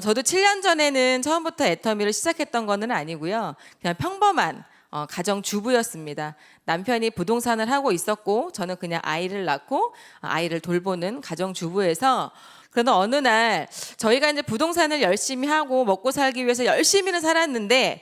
저도 7년 전에는 처음부터 애터미를 시작했던 거는 아니고요. 그냥 평범한 가정주부였습니다. 남편이 부동산을 하고 있었고 저는 그냥 아이를 낳고 아이를 돌보는 가정주부에서, 그러다 어느 날 저희가 이제 부동산을 열심히 하고 먹고 살기 위해서 열심히는 살았는데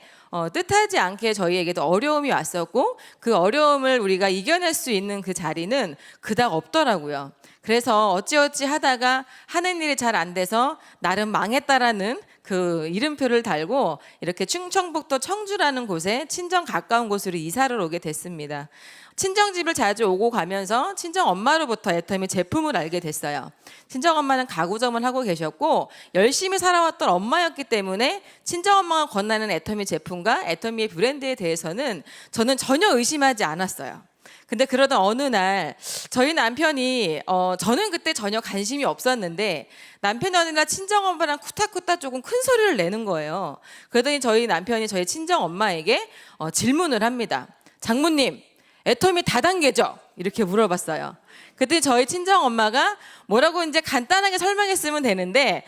뜻하지 않게 저희에게도 어려움이 왔었고 그 어려움을 우리가 이겨낼 수 있는 그 자리는 그닥 없더라고요. 그래서 어찌어찌 하다가 하는 일이 잘 안 돼서 나름 망했다라는 그 이름표를 달고 이렇게 충청북도 청주라는 곳에 친정 가까운 곳으로 이사를 오게 됐습니다. 친정집을 자주 오고 가면서 친정 엄마로부터 애터미 제품을 알게 됐어요. 친정 엄마는 가구점을 하고 계셨고 열심히 살아왔던 엄마였기 때문에 친정 엄마가 권하는 애터미 제품과 애터미의 브랜드에 대해서는 저는 전혀 의심하지 않았어요. 근데 그러던 어느 날 저희 남편이 저는 그때 전혀 관심이 없었는데 남편이 어느 날 친정엄마랑 쿠타쿠타 조금 큰 소리를 내는 거예요. 그러더니 저희 남편이 저희 친정엄마에게 질문을 합니다. 장모님, 애터미 다단계죠? 이렇게 물어봤어요. 그랬더니 저희 친정엄마가 뭐라고 이제 간단하게 설명했으면 되는데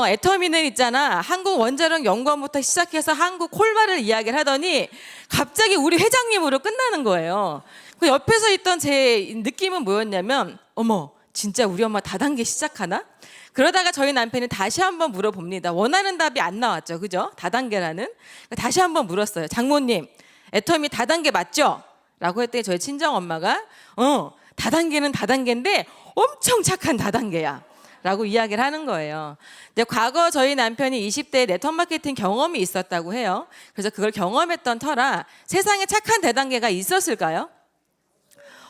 애터미는 있잖아, 한국 원자력 연구원부터 시작해서 한국 콜마를 이야기를 하더니 갑자기 우리 회장님으로 끝나는 거예요. 그 옆에서 있던 제 느낌은 뭐였냐면 어머, 진짜 우리 엄마 다단계 시작하나? 그러다가 저희 남편이 다시 한번 물어봅니다. 원하는 답이 안 나왔죠, 그죠? 다단계라는. 다시 한번 물었어요. 장모님, 애터미 다단계 맞죠? 라고 했더니 저희 친정엄마가 다단계는 다단계인데 엄청 착한 다단계야 라고 이야기를 하는 거예요. 근데 과거 저희 남편이 20대에 네트워크 마케팅 경험이 있었다고 해요. 그래서 그걸 경험했던 터라 세상에 착한 다단계가 있었을까요?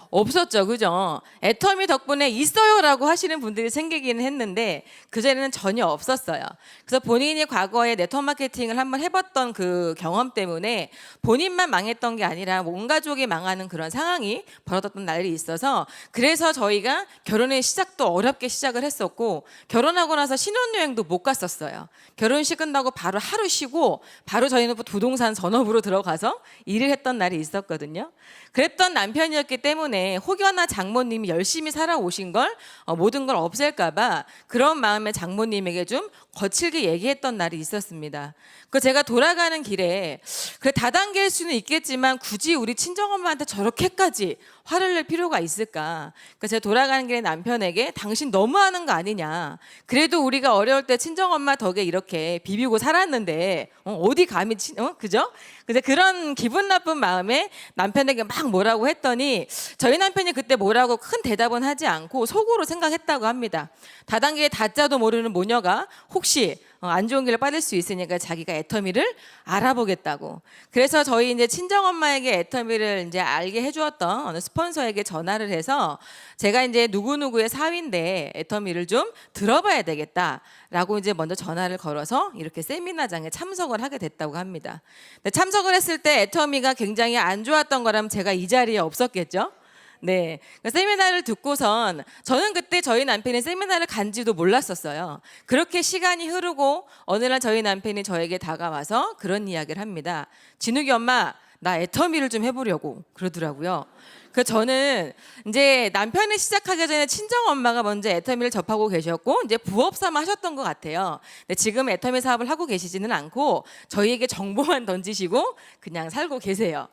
없었죠, 그죠? 애터미 덕분에 있어요라고 하시는 분들이 생기기는 했는데 그전에는 전혀 없었어요. 그래서 본인이 과거에 네트워크 마케팅을 한번 해봤던 그 경험 때문에 본인만 망했던 게 아니라 온 가족이 망하는 그런 상황이 벌어졌던 날이 있어서, 그래서 저희가 결혼의 시작도 어렵게 시작을 했었고 결혼하고 나서 신혼여행도 못 갔었어요. 결혼식 끝나고 바로 하루 쉬고 바로 저희는 부동산 전업으로 들어가서 일을 했던 날이 있었거든요. 그랬던 남편이었기 때문에 혹여나 장모님이 열심히 살아오신 걸 모든 걸 없앨까봐 그런 마음에 장모님에게 좀 거칠게 얘기했던 날이 있었습니다. 그 제가 돌아가는 길에 그래 다단계일 수는 있겠지만 굳이 우리 친정엄마한테 저렇게까지 화를 낼 필요가 있을까? 그래서 제가 돌아가는 길에 남편에게 당신 너무하는 거 아니냐? 그래도 우리가 어려울 때 친정엄마 덕에 이렇게 비비고 살았는데 어디 감히 그죠? 그래서 그런 기분 나쁜 마음에 남편에게 막 뭐라고 했더니 저희 남편이 그때 뭐라고 큰 대답은 하지 않고 속으로 생각했다고 합니다. 다단계의 다자도 모르는 모녀가 혹시 안 좋은 길을 빠질 수 있으니까 자기가 애터미를 알아보겠다고. 그래서 저희 이제 친정엄마에게 애터미를 이제 알게 해주었던 어느 스폰서에게 전화를 해서 제가 이제 누구누구의 사위인데 애터미를 좀 들어봐야 되겠다라고 이제 먼저 전화를 걸어서 이렇게 세미나장에 참석을 하게 됐다고 합니다. 근데 참석을 했을 때 애터미가 굉장히 안 좋았던 거라면 제가 이 자리에 없었겠죠? 네, 세미나를 듣고선 저는 그때 저희 남편이 세미나를 간지도 몰랐었어요. 그렇게 시간이 흐르고 어느 날 저희 남편이 저에게 다가와서 그런 이야기를 합니다. 진욱이 엄마, 나 애터미를 좀 해보려고 그러더라고요. 그 저는 이제 남편이 시작하기 전에 친정 엄마가 먼저 애터미를 접하고 계셨고 이제 부업 삼아 하셨던 것 같아요. 근데 지금 애터미 사업을 하고 계시지는 않고 저희에게 정보만 던지시고 그냥 살고 계세요.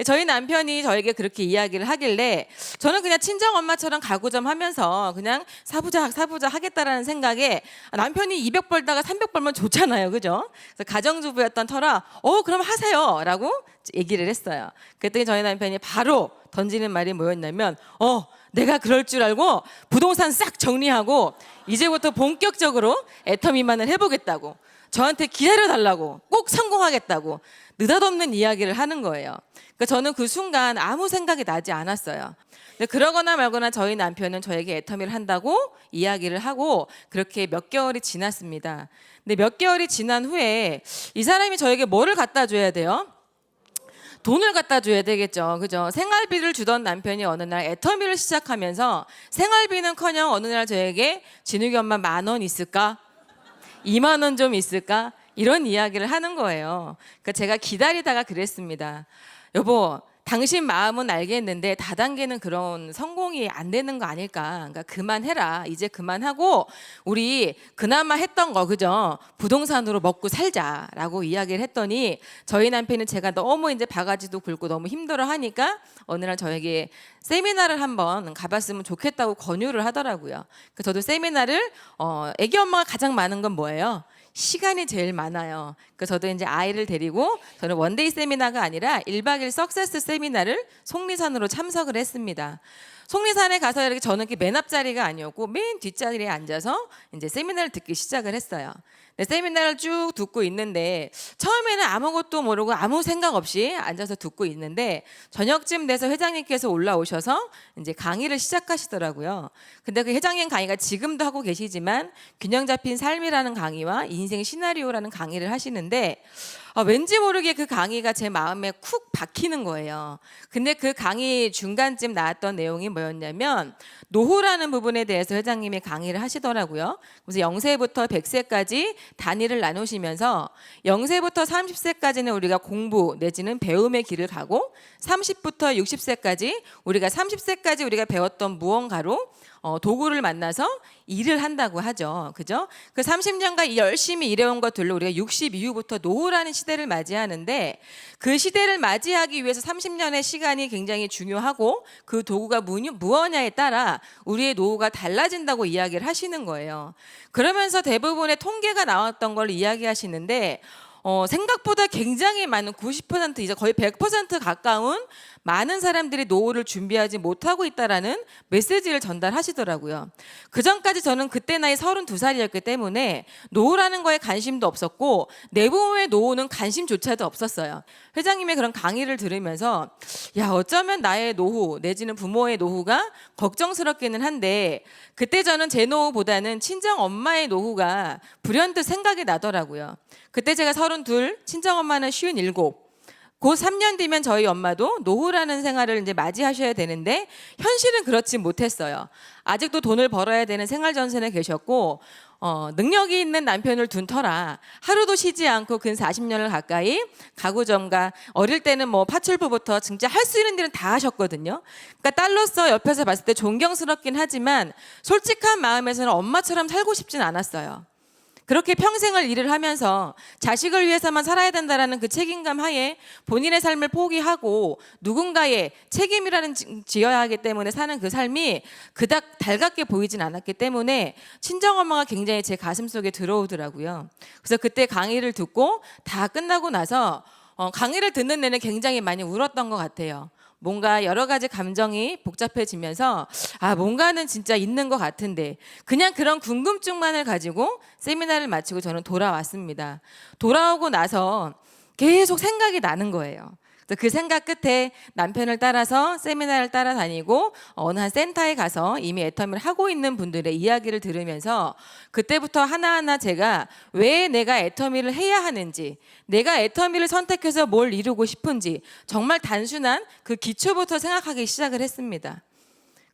저희 남편이 저에게 그렇게 이야기를 하길래 저는 그냥 친정 엄마처럼 가구점 하면서 그냥 사부자 하겠다라는 생각에 남편이 200 벌다가 300 벌면 좋잖아요, 그죠? 그래서 가정주부였던 터라 그럼 하세요라고 얘기를 했어요. 그랬더니 저희 남편이 바로 던지는 말이 뭐였냐면 내가 그럴 줄 알고 부동산 싹 정리하고 이제부터 본격적으로 애터미만을 해보겠다고, 저한테 기다려달라고, 꼭 성공하겠다고 느닷없는 이야기를 하는 거예요. 그러니까 저는 그 순간 아무 생각이 나지 않았어요. 근데 그러거나 말거나 저희 남편은 저에게 애터미를 한다고 이야기를 하고 그렇게 몇 개월이 지났습니다. 근데 몇 개월이 지난 후에 이 사람이 저에게 뭐를 갖다 줘야 돼요? 돈을 갖다 줘야 되겠죠, 그죠? 생활비를 주던 남편이 어느 날 애터미를 시작하면서 생활비는커녕 어느 날 저에게 진욱이 엄마 10,000원 있을까? 20,000원 좀 있을까? 이런 이야기를 하는 거예요. 그러니까 제가 기다리다가 그랬습니다. 여보, 당신 마음은 알겠는데 다단계는 그런 성공이 안 되는 거 아닐까? 그러니까 그만해라. 이제 그만하고 우리 그나마 했던 거 그죠? 부동산으로 먹고 살자라고 이야기를 했더니 저희 남편은 제가 너무 이제 바가지도 굵고 너무 힘들어하니까 어느 날 저에게 세미나를 한번 가봤으면 좋겠다고 권유를 하더라고요. 그래서 저도 세미나를 애기 엄마가 가장 많은 건 뭐예요? 시간이 제일 많아요. 그래서 저도 이제 아이를 데리고 저는 원데이 세미나가 아니라 1박 2일 석세스 세미나를 속리산으로 참석을 했습니다. 속리산에 가서 이렇게 저는 맨 앞자리가 아니었고 맨 뒷자리에 앉아서 이제 세미나를 듣기 시작을 했어요. 세미나를 쭉 듣고 있는데 처음에는 아무것도 모르고 아무 생각 없이 앉아서 듣고 있는데 저녁쯤 돼서 회장님께서 올라오셔서 이제 강의를 시작하시더라고요. 근데 그 회장님 강의가 지금도 하고 계시지만 균형 잡힌 삶이라는 강의와 인생 시나리오라는 강의를 하시는데 왠지 모르게 그 강의가 제 마음에 쿡 박히는 거예요. 근데 그 강의 중간쯤 나왔던 내용이 뭐였냐면 노후라는 부분에 대해서 회장님이 강의를 하시더라고요. 그래서 0세부터 100세까지 단위를 나누시면서 0세부터 30세까지는 우리가 공부 내지는 배움의 길을 가고 30부터 60세까지 우리가 30세까지 우리가 배웠던 무언가로 도구를 만나서 일을 한다고 하죠. 그죠? 그 30년간 열심히 일해온 것들로 우리가 60 이후부터 노후라는 시대를 맞이하는데 그 시대를 맞이하기 위해서 30년의 시간이 굉장히 중요하고 그 도구가 무엇냐에 따라 우리의 노후가 달라진다고 이야기를 하시는 거예요. 그러면서 대부분의 통계가 나왔던 걸 이야기하시는데 생각보다 굉장히 많은 90% 이제 거의 100% 가까운 많은 사람들이 노후를 준비하지 못하고 있다라는 메시지를 전달하시더라고요. 그 전까지 저는 그때 나이 32살이었기 때문에 노후라는 거에 관심도 없었고 내부의 노후는 관심조차도 없었어요. 회장님의 그런 강의를 들으면서 야 어쩌면 나의 노후 내지는 부모의 노후가 걱정스럽기는 한데 그때 저는 제 노후보다는 친정 엄마의 노후가 불현듯 생각이 나더라고요. 그때 제가 32, 친정엄마는 57. 곧 3년 뒤면 저희 엄마도 노후라는 생활을 이제 맞이하셔야 되는데 현실은 그렇지 못했어요. 아직도 돈을 벌어야 되는 생활 전선에 계셨고 능력이 있는 남편을 둔 터라 하루도 쉬지 않고 근 40년을 가까이 가구점과 어릴 때는 뭐 파출부부터 진짜 할 수 있는 일은 다 하셨거든요. 그러니까 딸로서 옆에서 봤을 때 존경스럽긴 하지만 솔직한 마음에서는 엄마처럼 살고 싶진 않았어요. 그렇게 평생을 일을 하면서 자식을 위해서만 살아야 된다라는 그 책임감 하에 본인의 삶을 포기하고 누군가의 책임이라는 지어야 하기 때문에 사는 그 삶이 그닥 달갑게 보이진 않았기 때문에 친정엄마가 굉장히 제 가슴속에 들어오더라고요. 그래서 그때 강의를 듣고 다 끝나고 나서 강의를 듣는 내내 굉장히 많이 울었던 것 같아요. 뭔가 여러 가지 감정이 복잡해지면서 뭔가는 진짜 있는 것 같은데 그냥 그런 궁금증만을 가지고 세미나를 마치고 저는 돌아왔습니다. 돌아오고 나서 계속 생각이 나는 거예요. 그 생각 끝에 남편을 따라서 세미나를 따라다니고 어느 한 센터에 가서 이미 애터미를 하고 있는 분들의 이야기를 들으면서 그때부터 하나하나 제가 왜 내가 애터미를 해야 하는지 내가 애터미를 선택해서 뭘 이루고 싶은지 정말 단순한 그 기초부터 생각하기 시작을 했습니다.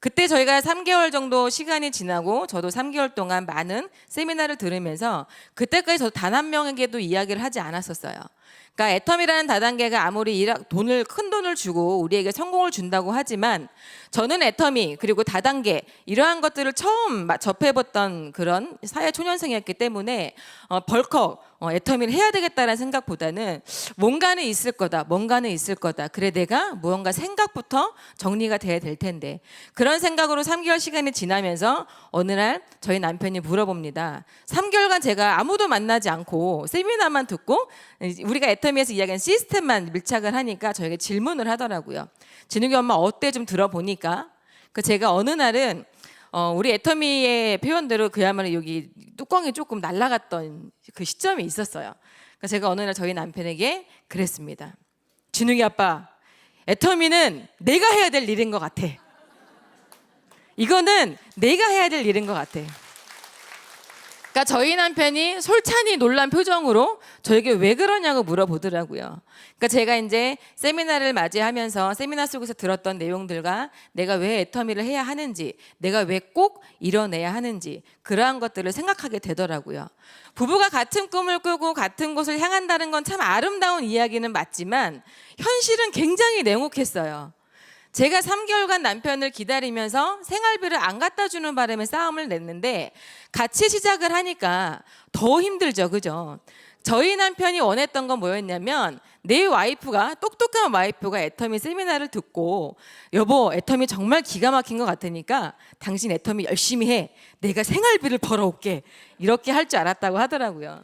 그때 저희가 3개월 정도 시간이 지나고 저도 3개월 동안 많은 세미나를 들으면서 그때까지 저도 단 한 명에게도 이야기를 하지 않았었어요. 그러니까 애터미라는 다단계가 아무리 큰 돈을 주고 우리에게 성공을 준다고 하지만 저는 애터미 그리고 다단계 이러한 것들을 처음 접해봤던 그런 사회초년생이었기 때문에 벌컥 애터미를 해야 되겠다는 생각보다는 뭔가는 있을 거다. 그래 내가 무언가 생각부터 정리가 돼야 될 텐데 그런 생각으로 3개월 시간이 지나면서 어느 날 저희 남편이 물어봅니다. 3개월간 제가 아무도 만나지 않고 세미나만 듣고 우리가 애터미에서 이야기한 시스템만 밀착을 하니까 저에게 질문을 하더라고요. 진욱이 엄마 어때 좀 들어보니까 제가 어느 날은 우리 애터미의 표현대로 그야말로 여기 뚜껑이 조금 날아갔던 그 시점이 있었어요. 그러니까 제가 어느 날 저희 남편에게 그랬습니다. 진욱이 아빠, 애터미는 내가 해야 될 일인 것 같아. 이거는 내가 해야 될 일인 것 같아. 그러니까 저희 남편이 솔찬히 놀란 표정으로 저에게 왜 그러냐고 물어보더라고요. 그러니까 제가 이제 세미나를 맞이하면서 세미나 속에서 들었던 내용들과 내가 왜 애터미를 해야 하는지, 내가 왜 꼭 이뤄내야 하는지 그러한 것들을 생각하게 되더라고요. 부부가 같은 꿈을 꾸고 같은 곳을 향한다는 건 참 아름다운 이야기는 맞지만 현실은 굉장히 냉혹했어요. 제가 3개월간 남편을 기다리면서 생활비를 안 갖다 주는 바람에 싸움을 냈는데 같이 시작을 하니까 더 힘들죠. 그죠? 저희 남편이 원했던 건 뭐였냐면 내 와이프가 똑똑한 와이프가 애터미 세미나를 듣고 여보 애터미 정말 기가 막힌 것 같으니까 당신 애터미 열심히 해. 내가 생활비를 벌어올게. 이렇게 할 줄 알았다고 하더라고요.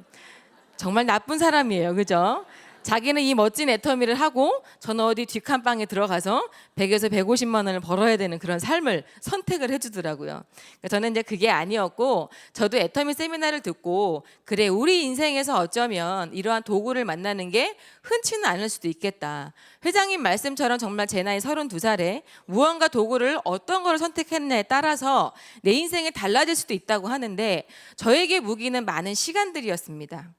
정말 나쁜 사람이에요. 그죠? 자기는 이 멋진 애터미를 하고 저는 어디 뒷칸방에 들어가서 100에서 150만 원을 벌어야 되는 그런 삶을 선택을 해주더라고요. 저는 이제 그게 아니었고 저도 애터미 세미나를 듣고 그래 우리 인생에서 어쩌면 이러한 도구를 만나는 게 흔치는 않을 수도 있겠다. 회장님 말씀처럼 정말 제 나이 32살에 무언가 도구를 어떤 걸 선택했냐에 따라서 내 인생이 달라질 수도 있다고 하는데 저에게 무기는 많은 시간들이었습니다.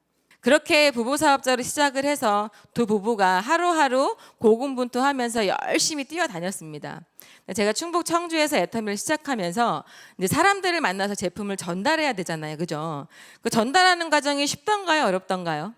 그렇게 부부 사업자로 시작을 해서 두 부부가 하루하루 고군분투하면서 열심히 뛰어다녔습니다. 제가 충북 청주에서 애터미를 시작하면서 이제 사람들을 만나서 제품을 전달해야 되잖아요, 그죠? 그 전달하는 과정이 쉽던가요, 어렵던가요?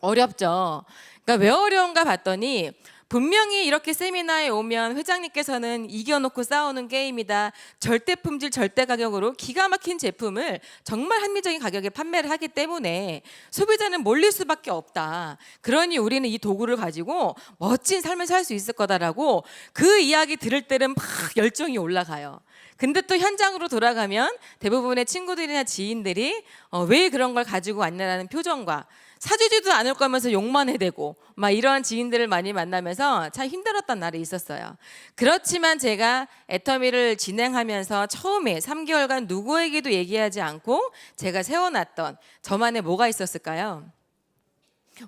어렵죠. 그러니까 왜 어려운가 봤더니 분명히 이렇게 세미나에 오면 회장님께서는 이겨놓고 싸우는 게임이다. 절대 품질, 절대 가격으로 기가 막힌 제품을 정말 합리적인 가격에 판매를 하기 때문에 소비자는 몰릴 수밖에 없다. 그러니 우리는 이 도구를 가지고 멋진 삶을 살 수 있을 거다라고 그 이야기 들을 때는 막 열정이 올라가요. 근데 또 현장으로 돌아가면 대부분의 친구들이나 지인들이 왜 그런 걸 가지고 왔냐라는 표정과 사주지도 않을 거면서 욕만 해대고 막 이러한 지인들을 많이 만나면서 참 힘들었던 날이 있었어요. 그렇지만 제가 애터미를 진행하면서 처음에 3개월간 누구에게도 얘기하지 않고 제가 세워놨던 저만의 뭐가 있었을까요?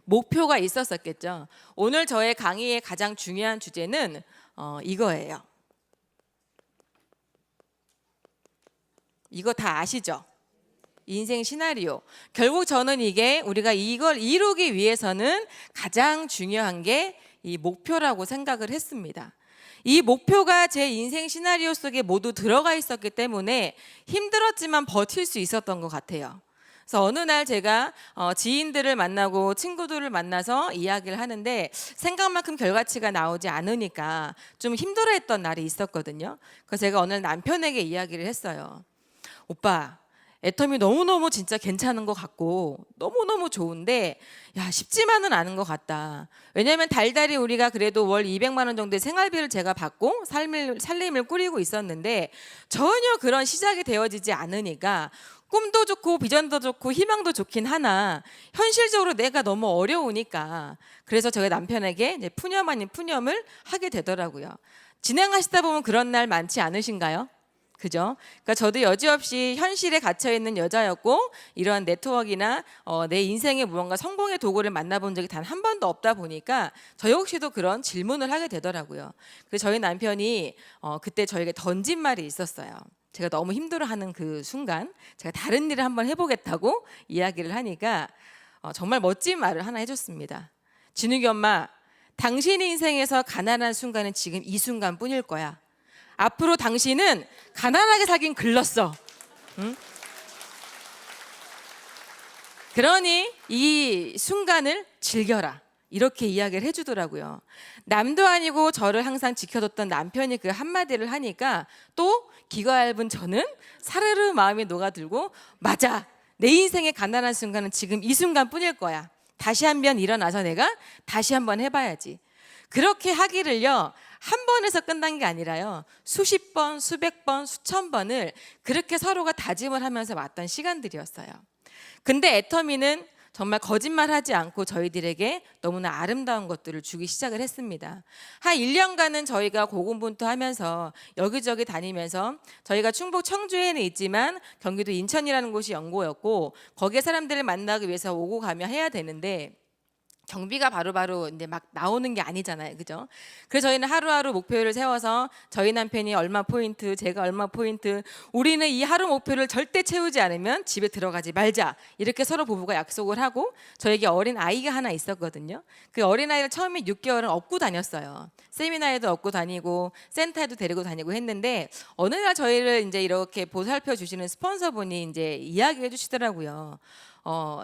목표가 있었었겠죠. 오늘 저의 강의의 가장 중요한 주제는 이거예요. 이거 다 아시죠? 인생 시나리오. 결국 저는 이게 우리가 이걸 이루기 위해서는 가장 중요한 게 이 목표라고 생각을 했습니다. 이 목표가 제 인생 시나리오 속에 모두 들어가 있었기 때문에 힘들었지만 버틸 수 있었던 것 같아요. 그래서 어느 날 제가 지인들을 만나고 친구들을 만나서 이야기를 하는데 생각만큼 결과치가 나오지 않으니까 좀 힘들어했던 날이 있었거든요. 그래서 제가 어느 날 남편에게 이야기를 했어요. 오빠, 애터미 너무너무 진짜 괜찮은 것 같고 너무너무 좋은데 야 쉽지만은 않은 것 같다. 왜냐하면 달달이 우리가 그래도 월 200만 원 정도의 생활비를 제가 받고 살림을 꾸리고 있었는데 전혀 그런 시작이 되어지지 않으니까 꿈도 좋고 비전도 좋고 희망도 좋긴 하나 현실적으로 내가 너무 어려우니까 그래서 저희 남편에게 이제 푸념 아닌 푸념을 하게 되더라고요. 진행하시다 보면 그런 날 많지 않으신가요? 그죠? 그러니까 저도 여지없이 현실에 갇혀 있는 여자였고 이러한 네트워크나 내 인생의 무언가 성공의 도구를 만나본 적이 단 한 번도 없다 보니까 저 역시도 그런 질문을 하게 되더라고요. 그래서 저희 남편이 그때 저에게 던진 말이 있었어요. 제가 너무 힘들어하는 그 순간 제가 다른 일을 한번 해보겠다고 이야기를 하니까 정말 멋진 말을 하나 해줬습니다. 진욱이 엄마, 당신 인생에서 가난한 순간은 지금 이 순간뿐일 거야. 앞으로 당신은 가난하게 살긴 글렀어. 응? 그러니 이 순간을 즐겨라. 이렇게 이야기를 해주더라고요. 남도 아니고 저를 항상 지켜줬던 남편이 그 한마디를 하니까 또 기가 얇은 저는 사르르 마음이 녹아들고 맞아. 내 인생의 가난한 순간은 지금 이 순간뿐일 거야. 다시 한번 일어나서 내가 다시 한번 해봐야지. 그렇게 하기를요. 한 번에서 끝난 게 아니라요. 수십 번, 수백 번, 수천 번을 그렇게 서로가 다짐을 하면서 왔던 시간들이었어요. 근데 애터미는 정말 거짓말하지 않고 저희들에게 너무나 아름다운 것들을 주기 시작을 했습니다. 한 1년간은 저희가 고군분투하면서 여기저기 다니면서 저희가 충북 청주에는 있지만 경기도 인천이라는 곳이 연고였고 거기에 사람들을 만나기 위해서 오고 가며 해야 되는데 경비가 바로바로 이제 막 나오는 게 아니잖아요. 그죠? 그래서 저희는 하루하루 목표를 세워서 저희 남편이 얼마 포인트, 제가 얼마 포인트, 우리는 이 하루 목표를 절대 채우지 않으면 집에 들어가지 말자. 이렇게 서로 부부가 약속을 하고 저에게 어린 아이가 하나 있었거든요. 그 어린 아이를 처음에 6개월은 업고 다녔어요. 세미나에도 업고 다니고 센터에도 데리고 다니고 했는데 어느 날 저희를 이제 이렇게 보살펴 주시는 스폰서분이 이제 이야기해 주시더라고요.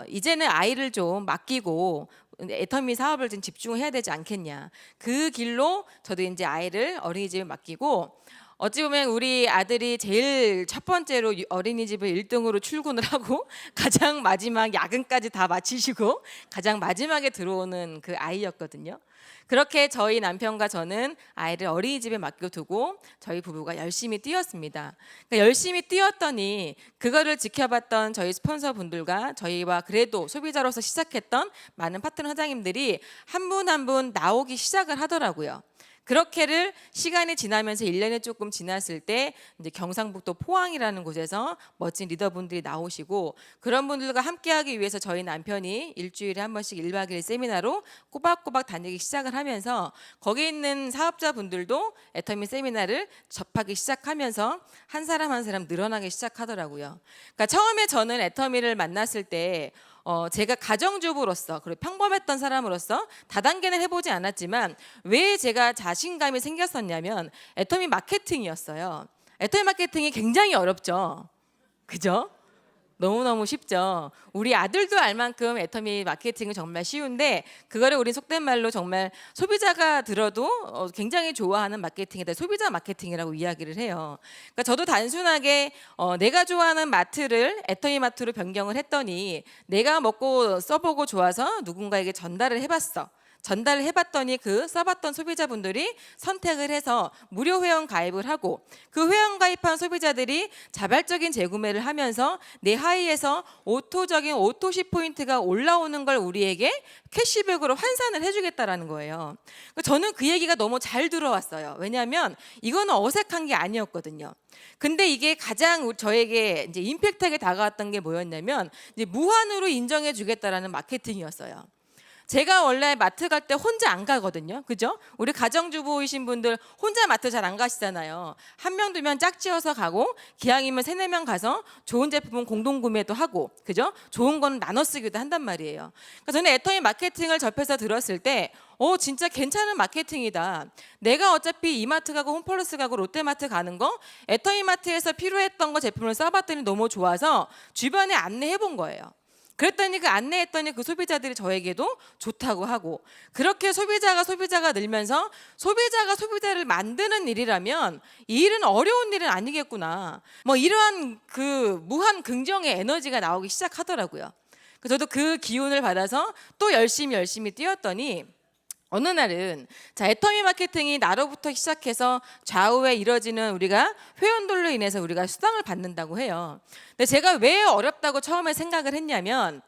이제는 아이를 좀 맡기고 애터미 사업을 좀 집중해야 되지 않겠냐. 그 길로 저도 이제 아이를 어린이집에 맡기고 어찌 보면 우리 아들이 제일 첫 번째로 어린이집을 1등으로 출근을 하고 가장 마지막 야근까지 다 마치시고 가장 마지막에 들어오는 그 아이였거든요. 그렇게 저희 남편과 저는 아이를 어린이집에 맡겨두고 저희 부부가 열심히 뛰었습니다. 그러니까 열심히 뛰었더니 그거를 지켜봤던 저희 스폰서 분들과 저희와 그래도 소비자로서 시작했던 많은 파트너 사장님들이 한 분 한 분 나오기 시작을 하더라고요. 그렇게를 시간이 지나면서 1년이 조금 지났을 때 이제 경상북도 포항이라는 곳에서 멋진 리더분들이 나오시고 그런 분들과 함께하기 위해서 저희 남편이 일주일에 한 번씩 1박 2일 세미나로 꼬박꼬박 다니기 시작을 하면서 거기 있는 사업자분들도 애터미 세미나를 접하기 시작하면서 한 사람 한 사람 늘어나기 시작하더라고요. 그러니까 처음에 저는 애터미를 만났을 때 제가 가정주부로서 그리고 평범했던 사람으로서 다단계는 해보지 않았지만 왜 제가 자신감이 생겼었냐면 애터미 마케팅이었어요. 애터미 마케팅이 굉장히 어렵죠. 그죠? 너무너무 쉽죠. 우리 아들도 알 만큼 애터미 마케팅은 정말 쉬운데 그거를 우리 속된 말로 정말 소비자가 들어도 굉장히 좋아하는 마케팅에 대해 소비자 마케팅이라고 이야기를 해요. 그러니까 저도 단순하게 내가 좋아하는 마트를 애터미 마트로 변경을 했더니 내가 먹고 써보고 좋아서 누군가에게 전달을 해봤어. 전달을 해봤더니 그 써봤던 소비자분들이 선택을 해서 무료 회원 가입을 하고 그 회원 가입한 소비자들이 자발적인 재구매를 하면서 내 하이에서 오토적인 오토시 포인트가 올라오는 걸 우리에게 캐시백으로 환산을 해주겠다라는 거예요. 저는 그 얘기가 너무 잘 들어왔어요. 왜냐하면 이거는 어색한 게 아니었거든요. 근데 이게 가장 저에게 이제 임팩트하게 다가왔던 게 뭐였냐면 이제 무한으로 인정해주겠다라는 마케팅이었어요. 제가 원래 마트 갈 때 혼자 안 가거든요. 그죠? 우리 가정주부이신 분들 혼자 마트 잘 안 가시잖아요. 한 명, 두 명 짝지어서 가고 기왕이면 세네 명 가서 좋은 제품은 공동 구매도 하고 그죠? 좋은 거는 나눠 쓰기도 한단 말이에요. 그러니까 저는 애터미 마케팅을 접해서 들었을 때 진짜 괜찮은 마케팅이다. 내가 어차피 이마트 가고 홈플러스 가고 롯데마트 가는 거 애터미마트에서 필요했던 거 제품을 써봤더니 너무 좋아서 주변에 안내해 본 거예요. 그랬더니 그 안내했더니 그 소비자들이 저에게도 좋다고 하고 그렇게 소비자가 늘면서 소비자가 소비자를 만드는 일이라면 이 일은 어려운 일은 아니겠구나. 뭐 이러한 그 무한 긍정의 에너지가 나오기 시작하더라고요. 저도 그 기운을 받아서 또 열심히 뛰었더니 어느 날은 애터미 마케팅이 나로부터 시작해서 좌우에 이뤄지는 우리가 회원들로 인해서 우리가 수당을 받는다고 해요. 근데 제가 왜 어렵다고 처음에 생각을 했냐면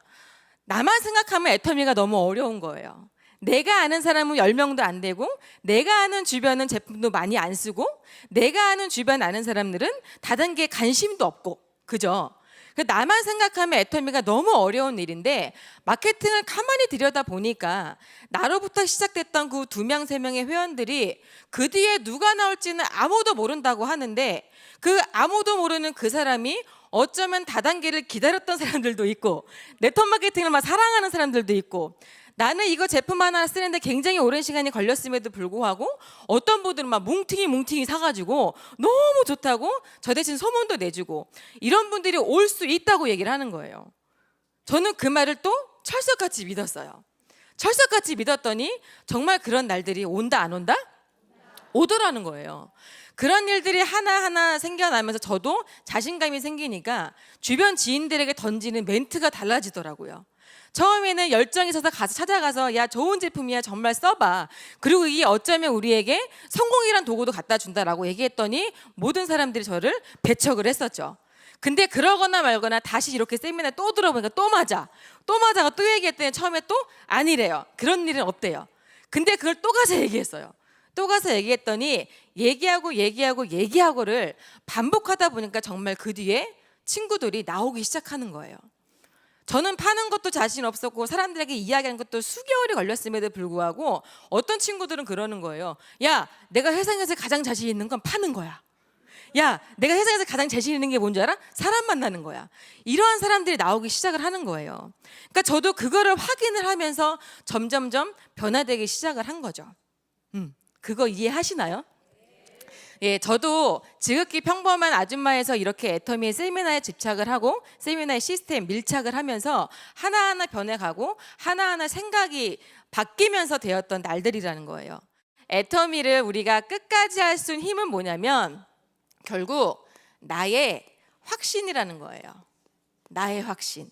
나만 생각하면 애터미가 너무 어려운 거예요. 내가 아는 사람은 10명도 안 되고 내가 아는 주변은 제품도 많이 안 쓰고 내가 아는 주변 아는 사람들은 다단계에 관심도 없고 그죠? 나만 생각하면 애터미가 너무 어려운 일인데 마케팅을 가만히 들여다 보니까 나로부터 시작됐던 그 2명, 3명의 회원들이 그 뒤에 누가 나올지는 아무도 모른다고 하는데 그 아무도 모르는 그 사람이 어쩌면 다단계를 기다렸던 사람들도 있고 네트워크 마케팅을 막 사랑하는 사람들도 있고 나는 이거 제품 하나 쓰는데 굉장히 오랜 시간이 걸렸음에도 불구하고 어떤 분들은 막 뭉팅이 사가지고 너무 좋다고 저 대신 소문도 내주고 이런 분들이 올 수 있다고 얘기를 하는 거예요. 저는 그 말을 또 철석같이 믿었어요. 철석같이 믿었더니 정말 그런 날들이 온다 안 온다? 오더라는 거예요. 그런 일들이 하나하나 생겨나면서 저도 자신감이 생기니까 주변 지인들에게 던지는 멘트가 달라지더라고요. 처음에는 열정이 있어서 찾아가서 야 좋은 제품이야 정말 써봐. 그리고 이게 어쩌면 우리에게 성공이란 도구도 갖다 준다라고 얘기했더니 모든 사람들이 저를 배척을 했었죠. 근데 그러거나 말거나 다시 이렇게 세미나 또 들어보니까 또 맞아가 또 얘기했더니 처음에 또 아니래요. 그런 일은 없대요. 근데 그걸 또 가서 얘기했어요. 또 가서 얘기했더니 얘기하고를 반복하다 보니까 정말 그 뒤에 친구들이 나오기 시작하는 거예요. 저는 파는 것도 자신 없었고 사람들에게 이야기하는 것도 수개월이 걸렸음에도 불구하고 어떤 친구들은 그러는 거예요. 야, 내가 세상에서 가장 자신 있는 건 파는 거야. 야, 내가 세상에서 가장 자신 있는 게 뭔지 알아? 사람 만나는 거야. 이러한 사람들이 나오기 시작을 하는 거예요. 그러니까 저도 그거를 확인을 하면서 점점점 변화되기 시작을 한 거죠. 그거 이해하시나요? 예, 저도 지극히 평범한 아줌마에서 이렇게 애터미의 세미나에 집착을 하고 세미나의 시스템 밀착을 하면서 하나하나 변해가고 하나하나 생각이 바뀌면서 되었던 날들이라는 거예요. 애터미를 우리가 끝까지 할 수 있는 힘은 뭐냐면 결국 나의 확신이라는 거예요. 나의 확신.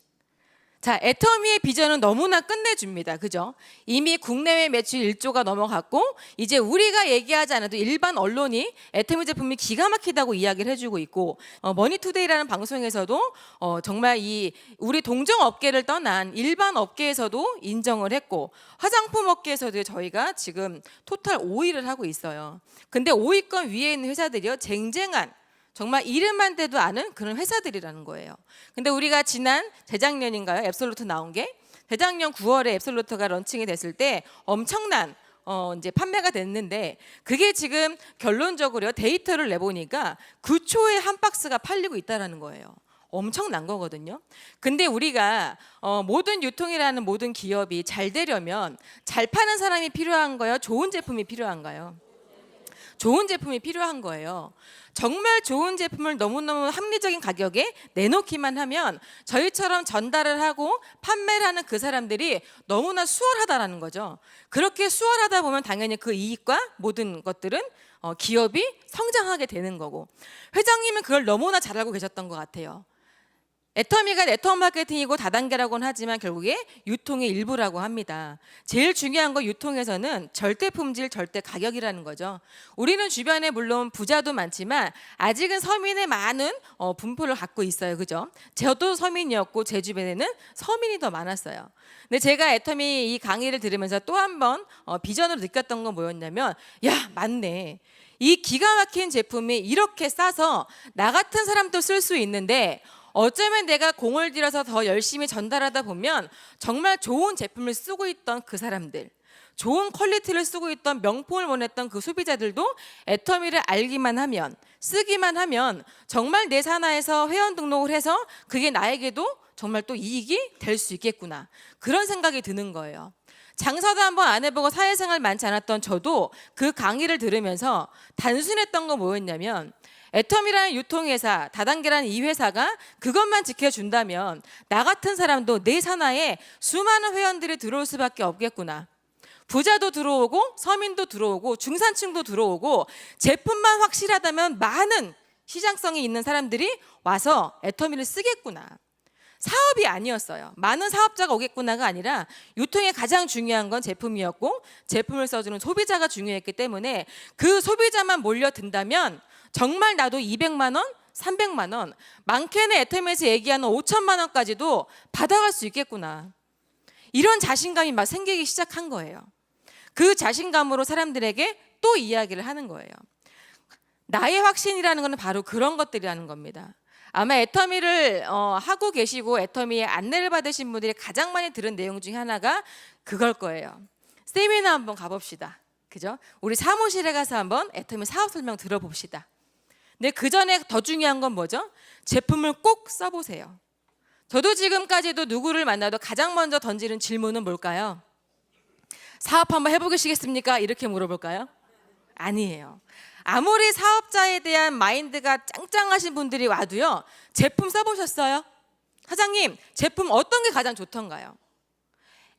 자, 애터미의 비전은 너무나 끝내줍니다. 그죠? 이미 국내외 매출 1조가 넘어갔고 이제 우리가 얘기하지 않아도 일반 언론이 애터미 제품이 기가 막히다고 이야기를 해주고 있고 머니투데이라는 방송에서도 정말 이 우리 동종 업계를 떠난 일반 업계에서도 인정을 했고 화장품 업계에서도 저희가 지금 토탈 5위를 하고 있어요. 근데 5위권 위에 있는 회사들이요, 쟁쟁한 정말 이름만 대도 아는 그런 회사들이라는 거예요. 근데 우리가 지난 재작년인가요? 앱솔루트 나온 게 재작년 9월에 앱솔루트가 런칭이 됐을 때 엄청난 이제 판매가 됐는데 그게 지금 결론적으로 데이터를 내보니까 9초에 한 박스가 팔리고 있다라는 거예요. 엄청난 거거든요. 근데 우리가 모든 유통이라는 모든 기업이 잘 되려면 잘 파는 사람이 필요한가요? 좋은 제품이 필요한가요? 좋은 제품이 필요한 거예요. 정말 좋은 제품을 너무너무 합리적인 가격에 내놓기만 하면 저희처럼 전달을 하고 판매를 하는 그 사람들이 너무나 수월하다라는 거죠. 그렇게 수월하다 보면 당연히 그 이익과 모든 것들은 기업이 성장하게 되는 거고, 회장님은 그걸 너무나 잘 알고 계셨던 것 같아요. 애터미가 네트워크 마케팅이고 다단계라고는 하지만 결국에 유통의 일부라고 합니다. 제일 중요한 건 유통에서는 절대 품질, 절대 가격이라는 거죠. 우리는 주변에 물론 부자도 많지만 아직은 서민의 많은 분포를 갖고 있어요. 그죠? 저도 서민이었고 제 주변에는 서민이 더 많았어요. 근데 제가 애터미 이 강의를 들으면서 또 한 번 비전으로 느꼈던 건 뭐였냐면, 야, 맞네. 이 기가 막힌 제품이 이렇게 싸서 나 같은 사람도 쓸 수 있는데 어쩌면 내가 공을 들여서 더 열심히 전달하다 보면 정말 좋은 제품을 쓰고 있던 그 사람들, 좋은 퀄리티를 쓰고 있던 명품을 원했던 그 소비자들도 애터미를 알기만 하면, 쓰기만 하면 정말 내 산하에서 회원 등록을 해서 그게 나에게도 정말 또 이익이 될 수 있겠구나, 그런 생각이 드는 거예요. 장사도 한번 안 해보고 사회생활 많지 않았던 저도 그 강의를 들으면서 단순했던 건 뭐였냐면, 애터미라는 유통회사, 다단계라는 이 회사가 그것만 지켜준다면 나 같은 사람도 내 산하에 수많은 회원들이 들어올 수밖에 없겠구나. 부자도 들어오고 서민도 들어오고 중산층도 들어오고 제품만 확실하다면 많은 시장성이 있는 사람들이 와서 애터미를 쓰겠구나. 사업이 아니었어요. 많은 사업자가 오겠구나가 아니라 유통의 가장 중요한 건 제품이었고 제품을 써주는 소비자가 중요했기 때문에 그 소비자만 몰려든다면 정말 나도 200만 원, 300만 원, 많게는 애터미에서 얘기하는 5천만 원까지도 받아갈 수 있겠구나. 이런 자신감이 막 생기기 시작한 거예요. 그 자신감으로 사람들에게 또 이야기를 하는 거예요. 나의 확신이라는 것은 바로 그런 것들이라는 겁니다. 아마 애터미를 하고 계시고 애터미의 안내를 받으신 분들이 가장 많이 들은 내용 중에 하나가 그걸 거예요. 세미나 한번 가봅시다. 그죠? 우리 사무실에 가서 한번 애터미 사업 설명 들어봅시다. 근데 그 전에 더 중요한 건 뭐죠? 제품을 꼭 써보세요. 저도 지금까지도 누구를 만나도 가장 먼저 던지는 질문은 뭘까요? 사업 한번 해보시겠습니까? 이렇게 물어볼까요? 아니에요. 아무리 사업자에 대한 마인드가 짱짱하신 분들이 와도요, 제품 써보셨어요? 사장님, 제품 어떤 게 가장 좋던가요?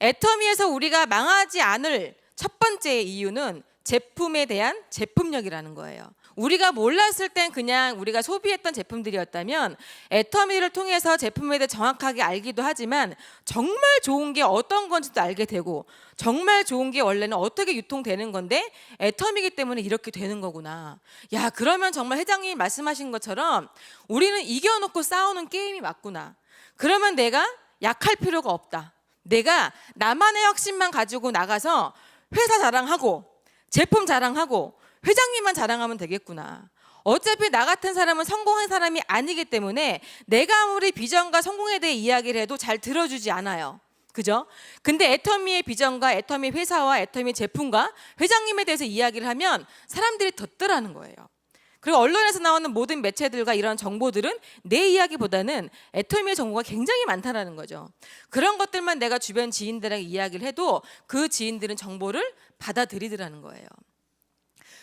애터미에서 우리가 망하지 않을 첫 번째 이유는 제품에 대한 제품력이라는 거예요. 우리가 몰랐을 땐 그냥 우리가 소비했던 제품들이었다면 애터미를 통해서 제품에 대해 정확하게 알기도 하지만 정말 좋은 게 어떤 건지도 알게 되고 정말 좋은 게 원래는 어떻게 유통되는 건데 애터미이기 때문에 이렇게 되는 거구나. 야, 그러면 정말 회장님이 말씀하신 것처럼 우리는 이겨놓고 싸우는 게임이 맞구나. 그러면 내가 약할 필요가 없다. 내가 나만의 확신만 가지고 나가서 회사 자랑하고 제품 자랑하고 회장님만 자랑하면 되겠구나. 어차피 나 같은 사람은 성공한 사람이 아니기 때문에 내가 아무리 비전과 성공에 대해 이야기를 해도 잘 들어주지 않아요. 그죠? 근데 애터미의 비전과 애터미 회사와 애터미 제품과 회장님에 대해서 이야기를 하면 사람들이 듣더라는 거예요. 그리고 언론에서 나오는 모든 매체들과 이런 정보들은 내 이야기보다는 애터미의 정보가 굉장히 많다라는 거죠. 그런 것들만 내가 주변 지인들에게 이야기를 해도 그 지인들은 정보를 받아들이더라는 거예요.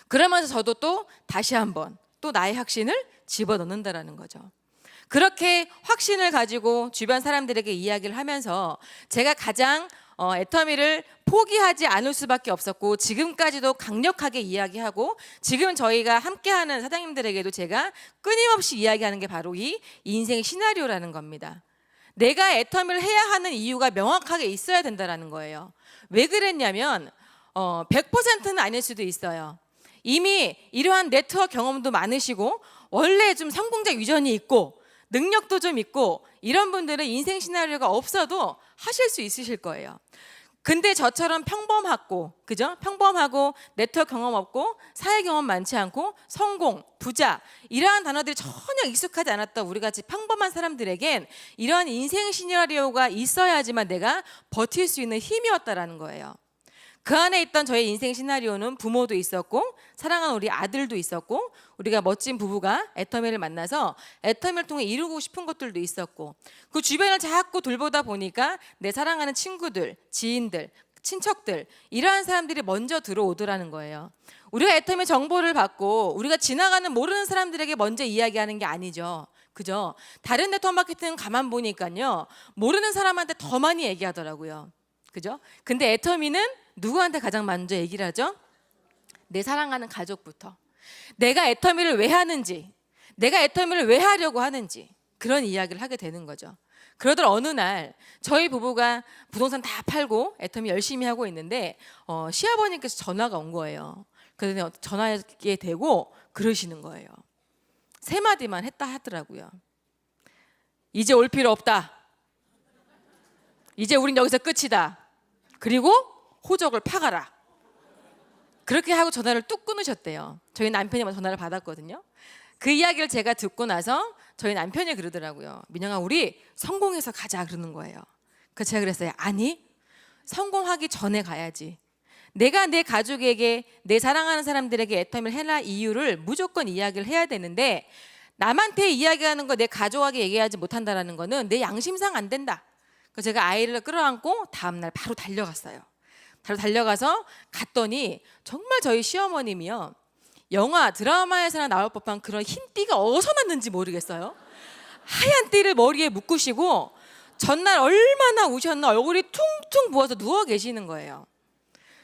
그러면서 저도 또 다시 한번 또 나의 확신을 집어넣는다라는 거죠. 그렇게 확신을 가지고 주변 사람들에게 이야기를 하면서 제가 가장 애터미를 포기하지 않을 수밖에 없었고 지금까지도 강력하게 이야기하고 지금 저희가 함께하는 사장님들에게도 제가 끊임없이 이야기하는 게 바로 이 인생 시나리오라는 겁니다. 내가 애터미를 해야 하는 이유가 명확하게 있어야 된다는 거예요. 왜 그랬냐면 100%는 아닐 수도 있어요. 이미 이러한 네트워크 경험도 많으시고 원래 좀 성공적 위전이 있고 능력도 좀 있고 이런 분들은 인생 시나리오가 없어도 하실 수 있으실 거예요. 근데 저처럼 평범하고, 그죠? 평범하고 네트워크 경험 없고 사회 경험 많지 않고 성공, 부자 이러한 단어들이 전혀 익숙하지 않았던 우리 같이 평범한 사람들에겐 이러한 인생 시나리오가 있어야지만 내가 버틸 수 있는 힘이었다라는 거예요. 그 안에 있던 저의 인생 시나리오는 부모도 있었고 사랑하는 우리 아들도 있었고 우리가 멋진 부부가 애터미를 만나서 애터미를 통해 이루고 싶은 것들도 있었고 그 주변을 자꾸 돌보다 보니까 내 사랑하는 친구들, 지인들, 친척들 이러한 사람들이 먼저 들어오더라는 거예요. 우리가 애터미 정보를 받고 우리가 지나가는 모르는 사람들에게 먼저 이야기하는 게 아니죠. 그죠? 다른 네트워크 마케팅은 가만 보니까요 모르는 사람한테 더 많이 얘기하더라고요. 그죠? 근데 애터미는 누구한테 가장 먼저 얘기를 하죠? 내 사랑하는 가족부터. 내가 애터미를 왜 하는지, 내가 애터미를 왜 하려고 하는지 그런 이야기를 하게 되는 거죠. 그러던 어느 날 저희 부부가 부동산 다 팔고 애터미 열심히 하고 있는데 시아버님께서 전화가 온 거예요. 그래서 전화하게 되고 그러시는 거예요. 세 마디만 했다 하더라고요. 이제 올 필요 없다. 이제 우린 여기서 끝이다. 그리고 호적을 파가라. 그렇게 하고 전화를 뚝 끊으셨대요. 저희 남편이 전화를 받았거든요. 그 이야기를 제가 듣고 나서 저희 남편이 그러더라고요. 민영아 우리 성공해서 가자 그러는 거예요. 그래서 제가 그랬어요. 아니 성공하기 전에 가야지. 내가 내 가족에게 내 사랑하는 사람들에게 애터미를 해라 이유를 무조건 이야기를 해야 되는데 남한테 이야기하는 거 내 가족에게 얘기하지 못한다는 거는 내 양심상 안 된다. 그래서 제가 아이를 끌어안고 다음날 바로 달려갔어요. 바로 달려가서 갔더니 정말 저희 시어머님이요. 영화 드라마에서나 나올 법한 그런 흰띠가 어디서 났는지 모르겠어요. 하얀 띠를 머리에 묶으시고 전날 얼마나 우셨나 얼굴이 퉁퉁 부어서 누워 계시는 거예요.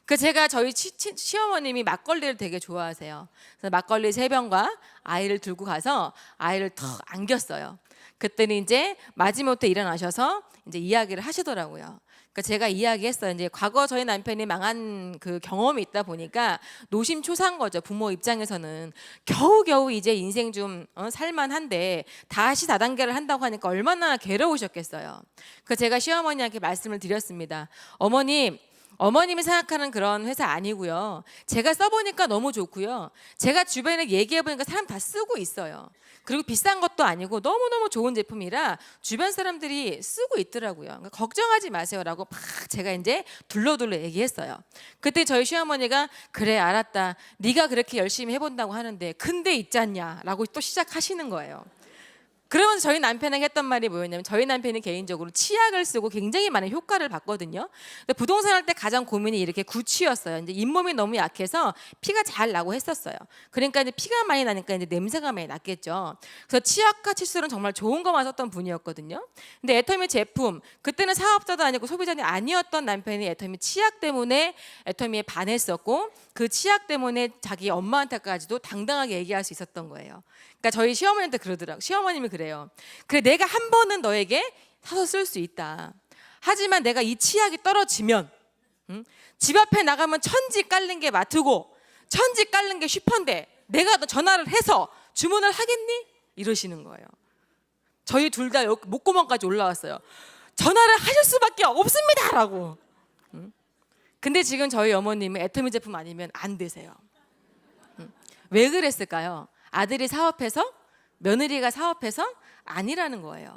그 제가 저희 시어머님이 막걸리를 되게 좋아하세요. 그래서 막걸리 3병과 아이를 들고 가서 아이를 턱 안겼어요. 그랬더니 이제 마지못해 일어나셔서 이제 이야기를 하시더라고요. 그러니까 제가 이야기했어요. 이제 과거 저희 남편이 망한 그 경험이 있다 보니까 노심초사한 거죠. 부모 입장에서는 겨우겨우 이제 인생 좀 살만한데 다시 다단계를 한다고 하니까 얼마나 괴로우셨겠어요. 그래서 제가 시어머니한테 말씀을 드렸습니다. 어머님이 생각하는 그런 회사 아니고요. 제가 써보니까 너무 좋고요. 제가 주변에 얘기해보니까 사람 다 쓰고 있어요. 그리고 비싼 것도 아니고 너무너무 좋은 제품이라 주변 사람들이 쓰고 있더라고요. 그러니까 걱정하지 마세요라고 막 제가 이제 둘러둘러 얘기했어요. 그때 저희 시어머니가 그래 알았다. 네가 그렇게 열심히 해본다고 하는데 근데 있잖냐라고 또 시작하시는 거예요. 그러면서 저희 남편에게 했던 말이 뭐였냐면 저희 남편이 개인적으로 치약을 쓰고 굉장히 많은 효과를 봤거든요. 근데 부동산 할 때 가장 고민이 이렇게 구취였어요. 이제 잇몸이 너무 약해서 피가 잘 나고 했었어요. 그러니까 이제 피가 많이 나니까 이제 냄새가 많이 났겠죠. 그래서 치약과 칫솔은 정말 좋은 거만 썼던 분이었거든요. 근데 애터미 제품 그때는 사업자도 아니고 소비자는 아니었던 남편이 애터미 치약 때문에 애터미에 반했었고 그 치약 때문에 자기 엄마한테까지도 당당하게 얘기할 수 있었던 거예요. 그러니까 저희 시어머니한테 그러더라고요. 시어머님이 그래요. 그래 내가 한 번은 너에게 사서 쓸 수 있다. 하지만 내가 이 치약이 떨어지면 집 앞에 나가면 천지 깔는 게 마트고 천지 깔는 게 슈퍼인데 내가 너 전화를 해서 주문을 하겠니? 이러시는 거예요. 저희 둘 다 목구멍까지 올라왔어요. 전화를 하실 수밖에 없습니다 라고. 근데 지금 저희 어머님은 애터미 제품 아니면 안 되세요. 왜 그랬을까요? 아들이 사업해서? 며느리가 사업해서? 아니라는 거예요.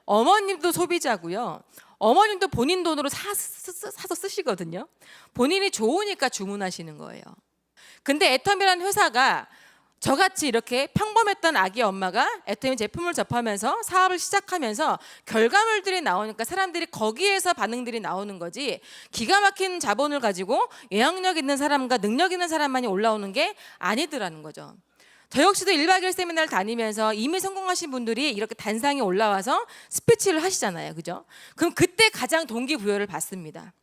어머님도 소비자고요. 어머님도 본인 돈으로 사서 쓰시거든요. 본인이 좋으니까 주문하시는 거예요. 근데 애텀이라는 회사가 저같이 이렇게 평범했던 아기 엄마가 애터미 제품을 접하면서 사업을 시작하면서 결과물들이 나오니까 사람들이 거기에서 반응들이 나오는 거지, 기가 막힌 자본을 가지고 영향력 있는 사람과 능력 있는 사람만이 올라오는 게 아니더라는 거죠. 저 역시도 1박 2일 세미나를 다니면서 이미 성공하신 분들이 이렇게 단상에 올라와서 스피치를 하시잖아요. 그죠? 그럼 그때 가장 동기부여를 받습니다.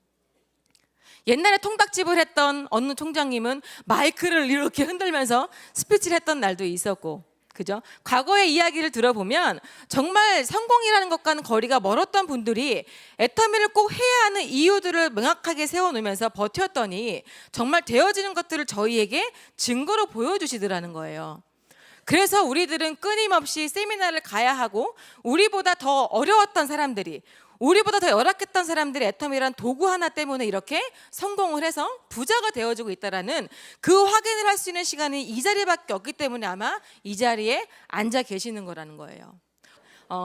옛날에 통닭집을 했던 어느 총장님은 마이크를 이렇게 흔들면서 스피치를 했던 날도 있었고, 그죠? 과거의 이야기를 들어보면 정말 성공이라는 것과는 거리가 멀었던 분들이 애터미를 꼭 해야 하는 이유들을 명확하게 세워놓으면서 버텼더니 정말 되어지는 것들을 저희에게 증거로 보여주시더라는 거예요. 그래서 우리들은 끊임없이 세미나를 가야 하고, 우리보다 더 어려웠던 사람들이, 우리보다 더 열악했던 사람들이 애텀이란 도구 하나 때문에 이렇게 성공을 해서 부자가 되어지고 있다라는 그 확인을 할 수 있는 시간이 이 자리밖에 없기 때문에 아마 이 자리에 앉아 계시는 거라는 거예요.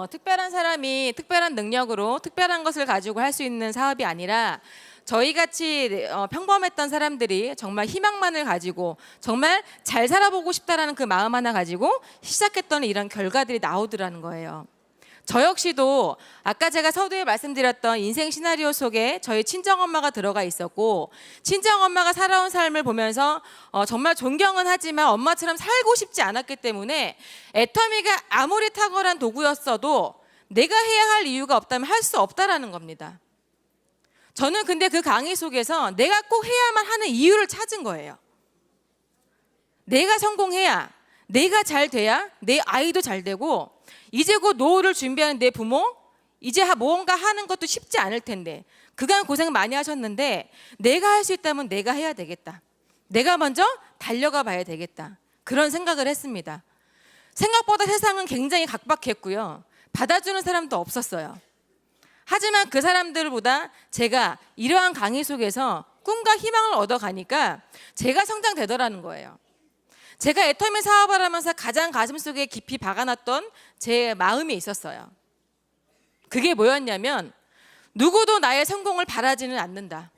특별한 사람이 특별한 능력으로 특별한 것을 가지고 할 수 있는 사업이 아니라, 저희같이 평범했던 사람들이 정말 희망만을 가지고 정말 잘 살아보고 싶다라는 그 마음 하나 가지고 시작했던 이런 결과들이 나오더라는 거예요. 저 역시도 아까 제가 서두에 말씀드렸던 인생 시나리오 속에 저희 친정엄마가 들어가 있었고, 친정엄마가 살아온 삶을 보면서 정말 존경은 하지만 엄마처럼 살고 싶지 않았기 때문에 애터미가 아무리 탁월한 도구였어도 내가 해야 할 이유가 없다면 할 수 없다라는 겁니다. 저는 근데 그 강의 속에서 내가 꼭 해야만 하는 이유를 찾은 거예요. 내가 성공해야, 내가 잘 돼야 내 아이도 잘 되고, 이제 곧 노후를 준비하는 내 부모, 이제 뭔가 하는 것도 쉽지 않을 텐데, 그간 고생 많이 하셨는데 내가 할 수 있다면 내가 해야 되겠다. 내가 먼저 달려가 봐야 되겠다. 그런 생각을 했습니다. 생각보다 세상은 굉장히 각박했고요. 받아주는 사람도 없었어요. 하지만 그 사람들보다 제가 이러한 강의 속에서 꿈과 희망을 얻어가니까 제가 성장되더라는 거예요. 제가 애터미 사업을 하면서 가장 가슴속에 깊이 박아놨던 제 마음이 있었어요. 그게 뭐였냐면, 누구도 나의 성공을 바라지는 않는다.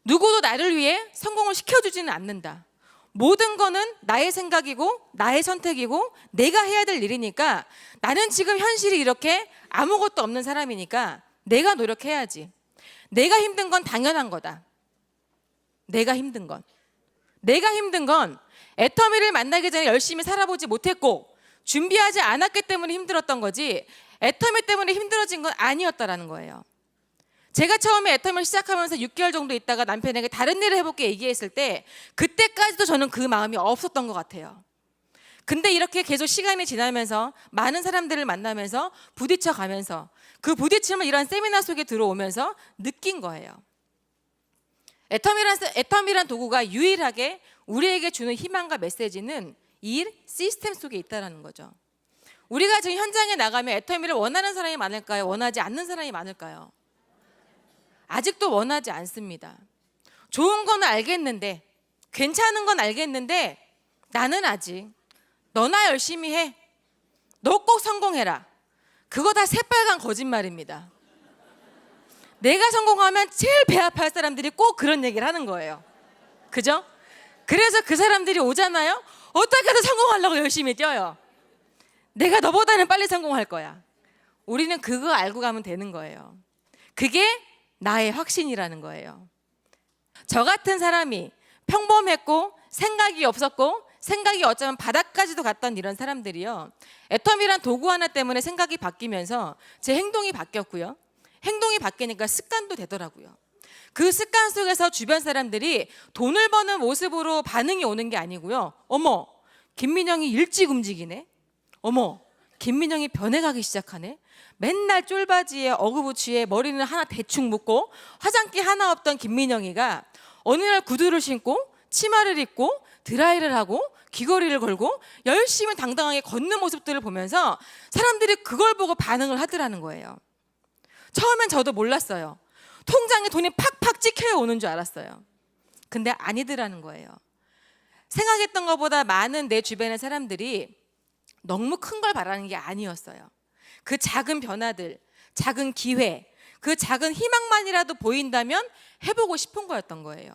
누구도 나를 위해 성공을 시켜주지는 않는다. 모든 거는 나의 생각이고 나의 선택이고 내가 해야 될 일이니까, 나는 지금 현실이 이렇게 아무것도 없는 사람이니까 내가 노력해야지. 내가 힘든 건 당연한 거다. 내가 힘든 건 애터미를 만나기 전에 열심히 살아보지 못했고 준비하지 않았기 때문에 힘들었던 거지, 애터미 때문에 힘들어진 건 아니었다라는 거예요. 제가 처음에 애터미를 시작하면서 6개월 정도 있다가 남편에게 다른 일을 해볼게 얘기했을 때, 그때까지도 저는 그 마음이 없었던 것 같아요. 근데 이렇게 계속 시간이 지나면서 많은 사람들을 만나면서 부딪혀 가면서 그 부딪힘을 이런 세미나 속에 들어오면서 느낀 거예요. 애텀이란 도구가 유일하게 우리에게 주는 희망과 메시지는 이 시스템 속에 있다는 거죠. 우리가 지금 현장에 나가면 애터미를 원하는 사람이 많을까요? 원하지 않는 사람이 많을까요? 아직도 원하지 않습니다. 좋은 건 알겠는데, 괜찮은 건 알겠는데, 나는 아직 너나 열심히 해, 너 꼭 성공해라, 그거 다 새빨간 거짓말입니다. 내가 성공하면 제일 배 아파할 사람들이 꼭 그런 얘기를 하는 거예요. 그죠? 그래서 그 사람들이 오잖아요. 어떻게든 성공하려고 열심히 뛰어요. 내가 너보다는 빨리 성공할 거야. 우리는 그거 알고 가면 되는 거예요. 그게 나의 확신이라는 거예요. 저 같은 사람이 평범했고 생각이 없었고 생각이 어쩌면 바닥까지도 갔던 이런 사람들이요, 애텀이란 도구 하나 때문에 생각이 바뀌면서 제 행동이 바뀌었고요. 행동이 바뀌니까 습관도 되더라고요. 그 습관 속에서 주변 사람들이 돈을 버는 모습으로 반응이 오는 게 아니고요. 어머, 김민영이 일찍 움직이네. 어머, 김민영이 변해가기 시작하네. 맨날 쫄바지에 어그부츠에 머리는 하나 대충 묶고 화장기 하나 없던 김민영이가 어느 날 구두를 신고 치마를 입고 드라이를 하고 귀걸이를 걸고 열심히 당당하게 걷는 모습들을 보면서 사람들이 그걸 보고 반응을 하더라는 거예요. 처음엔 저도 몰랐어요. 통장에 돈이 팍팍 찍혀 오는 줄 알았어요. 근데 아니더라는 거예요. 생각했던 것보다 많은 내 주변의 사람들이 너무 큰 걸 바라는 게 아니었어요. 그 작은 변화들, 작은 기회, 그 작은 희망만이라도 보인다면 해보고 싶은 거였던 거예요.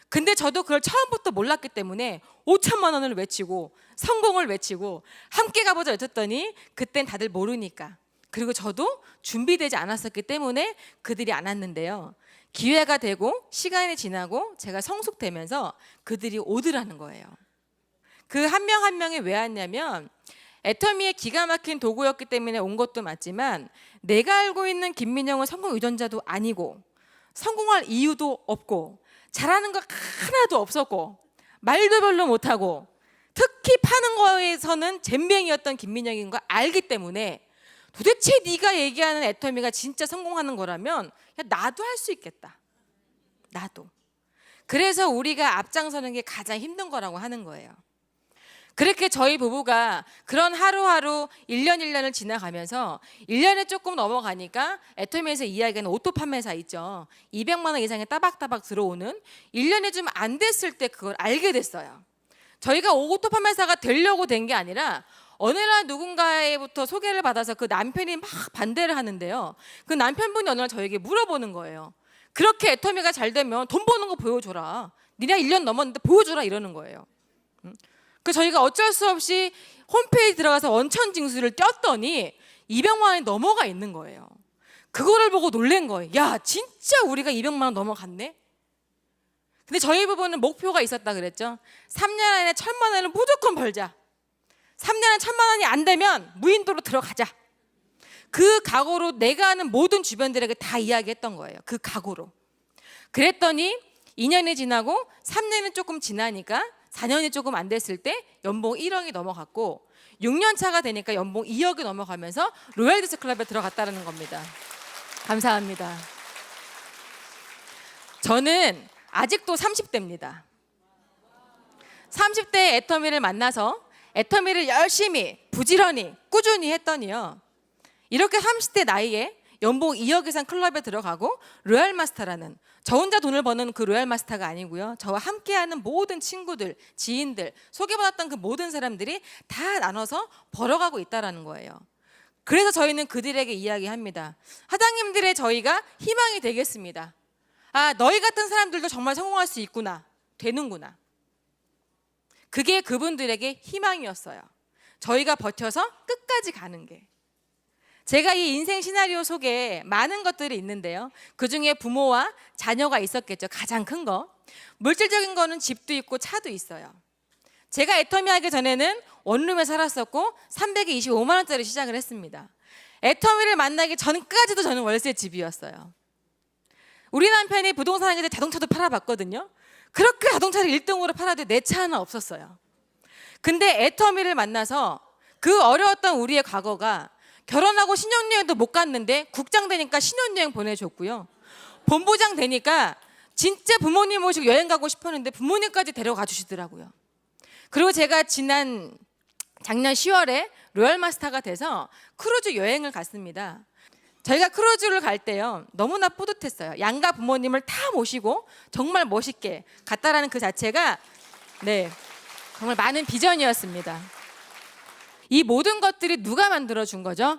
근데 저도 그걸 처음부터 몰랐기 때문에 5천만 원을 외치고 성공을 외치고 함께 가보자 외쳤더니 그땐 다들 모르니까, 그리고 저도 준비되지 않았었기 때문에 그들이 안 왔는데요. 기회가 되고 시간이 지나고 제가 성숙되면서 그들이 오더라는 거예요. 그 한 명 한 명이 왜 왔냐면 애터미의 기가 막힌 도구였기 때문에 온 것도 맞지만, 내가 알고 있는 김민영은 성공 유전자도 아니고 성공할 이유도 없고 잘하는 거 하나도 없었고 말도 별로 못하고 특히 파는 거에서는 젬병이었던 김민영인 거 알기 때문에, 도대체 네가 얘기하는 애터미가 진짜 성공하는 거라면 야, 나도 할 수 있겠다. 나도. 그래서 우리가 앞장서는 게 가장 힘든 거라고 하는 거예요. 그렇게 저희 부부가 그런 하루하루 1년 1년을 지나가면서 1년에 조금 넘어가니까 애터미에서 이야기하는 오토 판매사 있죠. 200만 원 이상의 따박따박 들어오는, 1년에 좀 안 됐을 때 그걸 알게 됐어요. 저희가 오토 판매사가 되려고 된 게 아니라 어느 날 누군가에부터 소개를 받아서 그 남편이 막 반대를 하는데요. 그 남편분이 어느 날 저에게 물어보는 거예요. 그렇게 애터미가 잘 되면 돈 버는 거 보여줘라. 니네 1년 넘었는데 보여줘라 이러는 거예요. 그 저희가 어쩔 수 없이 홈페이지 들어가서 원천 징수를 떴더니 200만 원이 넘어가 있는 거예요. 그거를 보고 놀란 거예요. 야, 진짜 우리가 200만 원 넘어갔네. 근데 저희 부부는 목표가 있었다 그랬죠. 3년 안에 1,000만 원을 무조건 벌자. 3년에 1,000만 원이 안 되면 무인도로 들어가자. 그 각오로 내가 아는 모든 주변들에게 다 이야기했던 거예요. 그 각오로. 그랬더니 2년이 지나고 3년이 조금 지나니까 4년이 조금 안 됐을 때 연봉 1억이 넘어갔고, 6년 차가 되니까 연봉 2억이 넘어가면서 로얄디스 클럽에 들어갔다는 겁니다. 감사합니다. 저는 아직도 30대입니다. 30대 애터미를 만나서 애터미를 열심히 부지런히 꾸준히 했더니요, 이렇게 30대 나이에 연봉 2억 이상 클럽에 들어가고 로얄마스터라는, 저 혼자 돈을 버는 그 로얄마스터가 아니고요, 저와 함께하는 모든 친구들, 지인들, 소개받았던 그 모든 사람들이 다 나눠서 벌어가고 있다는 거예요. 그래서 저희는 그들에게 이야기합니다. 사장님들의 저희가 희망이 되겠습니다. 아, 너희 같은 사람들도 정말 성공할 수 있구나, 되는구나. 그게 그분들에게 희망이었어요. 저희가 버텨서 끝까지 가는 게. 제가 이 인생 시나리오 속에 많은 것들이 있는데요, 그중에 부모와 자녀가 있었겠죠. 가장 큰 거. 물질적인 거는 집도 있고 차도 있어요. 제가 애터미 하기 전에는 원룸에 살았었고 325만 원짜리 시작을 했습니다. 애터미를 만나기 전까지도 저는 월세 집이었어요. 우리 남편이 부동산 하기 전에 자동차도 팔아봤거든요. 그렇게 자동차를 1등으로 팔아도 내 차 하나 없었어요. 근데 애터미를 만나서 그 어려웠던 우리의 과거가, 결혼하고 신혼여행도 못 갔는데 국장 되니까 신혼여행 보내줬고요, 본부장 되니까 진짜 부모님 모시고 여행 가고 싶었는데 부모님까지 데려가 주시더라고요. 그리고 제가 작년 10월에 로얄마스터가 돼서 크루즈 여행을 갔습니다. 저희가 크루즈를 갈 때요, 너무나 뿌듯했어요. 양가 부모님을 다 모시고 정말 멋있게 갔다라는 그 자체가 정말 많은 비전이었습니다. 이 모든 것들이 누가 만들어준 거죠?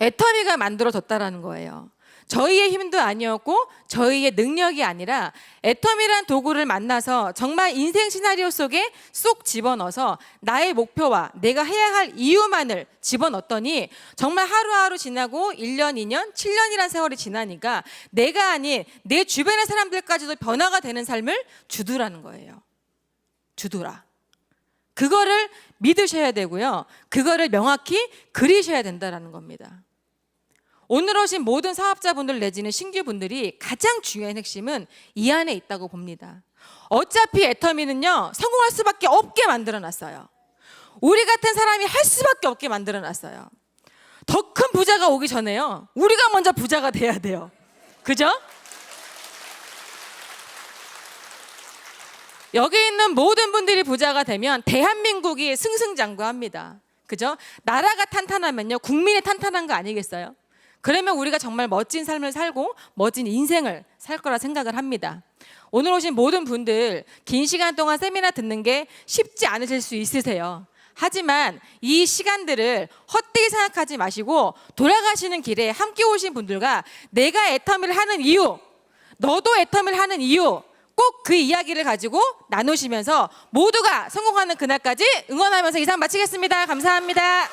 애터미가 만들어줬다라는 거예요. 저희의 힘도 아니었고 저희의 능력이 아니라 애터미란 도구를 만나서 정말 인생 시나리오 속에 쏙 집어넣어서 나의 목표와 내가 해야 할 이유만을 집어넣었더니, 정말 하루하루 지나고 1년, 2년, 7년이란 세월이 지나니까 내가 아닌 내 주변의 사람들까지도 변화가 되는 삶을 주더라는 거예요. 주더라. 그거를 믿으셔야 되고요, 그거를 명확히 그리셔야 된다는 겁니다. 오늘 오신 모든 사업자분들 내지는 신규분들이 가장 중요한 핵심은 이 안에 있다고 봅니다. 어차피 애터미는요, 성공할 수밖에 없게 만들어놨어요. 우리 같은 사람이 할 수밖에 없게 만들어놨어요. 더 큰 부자가 오기 전에요, 우리가 먼저 부자가 돼야 돼요. 그죠? 여기 있는 모든 분들이 부자가 되면 대한민국이 승승장구합니다. 그죠? 나라가 탄탄하면요, 국민이 탄탄한 거 아니겠어요? 그러면 우리가 정말 멋진 삶을 살고 멋진 인생을 살 거라 생각을 합니다. 오늘 오신 모든 분들 긴 시간 동안 세미나 듣는 게 쉽지 않으실 수 있으세요. 하지만 이 시간들을 헛되이 생각하지 마시고 돌아가시는 길에 함께 오신 분들과 내가 애터미를 하는 이유, 너도 애터미를 하는 이유, 꼭 그 이야기를 가지고 나누시면서 모두가 성공하는 그날까지 응원하면서 이상 마치겠습니다. 감사합니다.